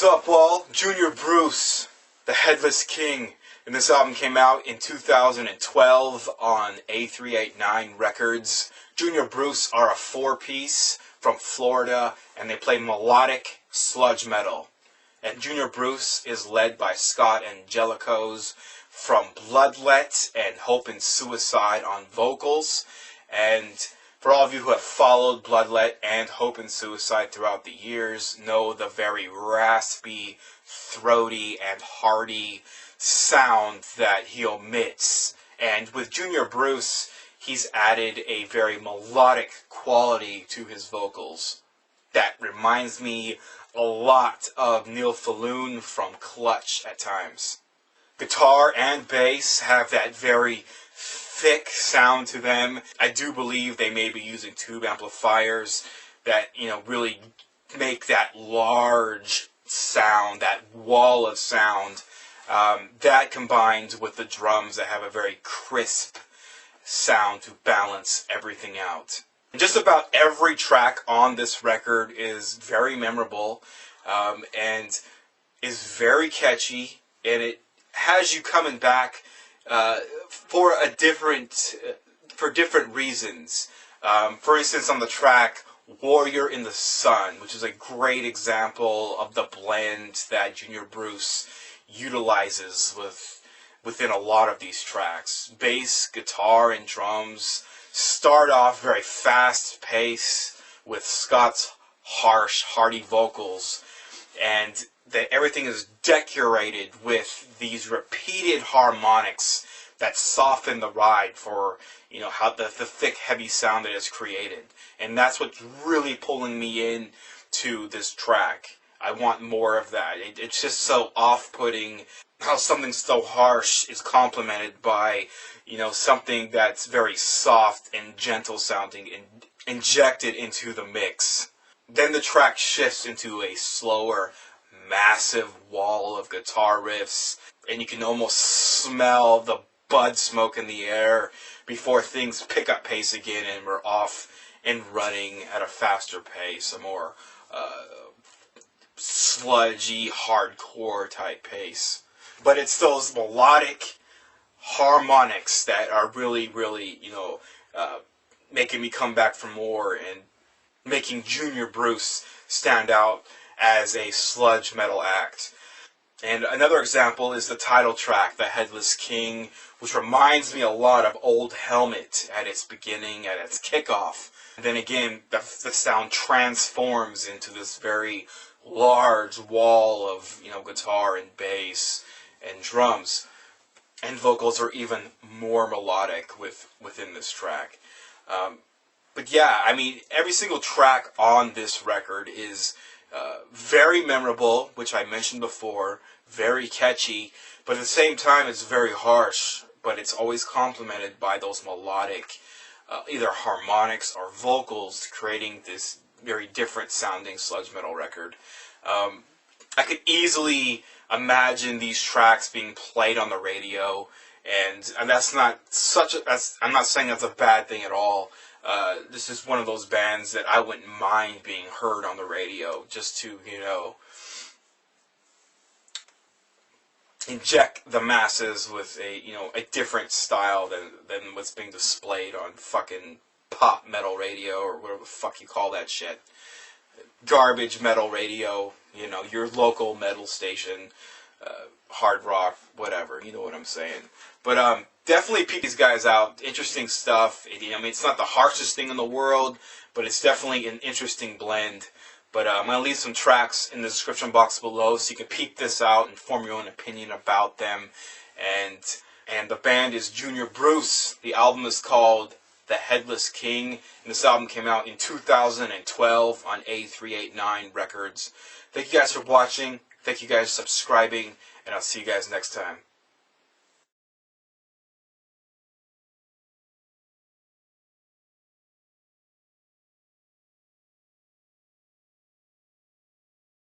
What's up, all? Junior Bruce, the Headless King. And this album came out in 2012 on A389 Records. Junior Bruce are a four-piece from Florida, and they play melodic sludge metal. And Junior Bruce is led by Scott Angelicos from Bloodlet and Hope and Suicide on vocals. And for all of you who have followed Bloodlet and Hope and Suicide throughout the years, know the very raspy, throaty, and hearty sound that he omits. And with Junior Bruce, he's added a very melodic quality to his vocals that reminds me a lot of Neil Falloon from Clutch at times. Guitar and bass have that very thick sound to them. I do believe they may be using tube amplifiers that, really make that large sound, that wall of sound. That combined with the drums that have a very crisp sound to balance everything out. And just about every track on this record is very memorable and is very catchy, and it has you coming back for different reasons. For instance, on the track Warrior in the Sun, which is a great example of the blend that Junior Bruce utilizes within a lot of these tracks. Bass, guitar, and drums start off very fast pace with Scott's harsh, hearty vocals, and everything is decorated with these repeated harmonics that soften the ride for how the thick, heavy sound that is created. And that's what's really pulling me in to this track. I want more of that. It's just so off-putting how something so harsh is complemented by something that's very soft and gentle sounding and injected into the mix. Then the track shifts into a slower, massive wall of guitar riffs, and you can almost smell the bud smoke in the air before things pick up pace again and we're off and running at a faster pace, a more sludgy, hardcore type pace. But it's those melodic harmonics that are really, really, making me come back for more and making Junior Bruce stand out as a sludge metal act. And another example is the title track, The Headless King, which reminds me a lot of Old Helmet at its beginning, at its kickoff. And then again, the sound transforms into this very large wall of, guitar and bass and drums. And vocals are even more melodic within this track. But yeah, every single track on this record is very memorable, which I mentioned before, very catchy, but at the same time it's very harsh, but it's always complemented by those melodic either harmonics or vocals, creating this very different sounding sludge metal record. I could easily imagine these tracks being played on the radio, and that's not I'm not saying that's a bad thing at all. This is one of those bands that I wouldn't mind being heard on the radio, just to, inject the masses with a different style than what's being displayed on fucking pop metal radio, or whatever the fuck you call that shit. Garbage metal radio, your local metal station, hard rock, whatever, you know what I'm saying. But definitely peep these guys out. Interesting stuff. It's not the harshest thing in the world, but it's definitely an interesting blend. But I'm going to leave some tracks in the description box below so you can peep this out and form your own opinion about them. And the band is Junior Bruce. The album is called The Headless King, and this album came out in 2012 on A389 Records. Thank you guys for watching. Thank you guys for subscribing, and I'll see you guys next time.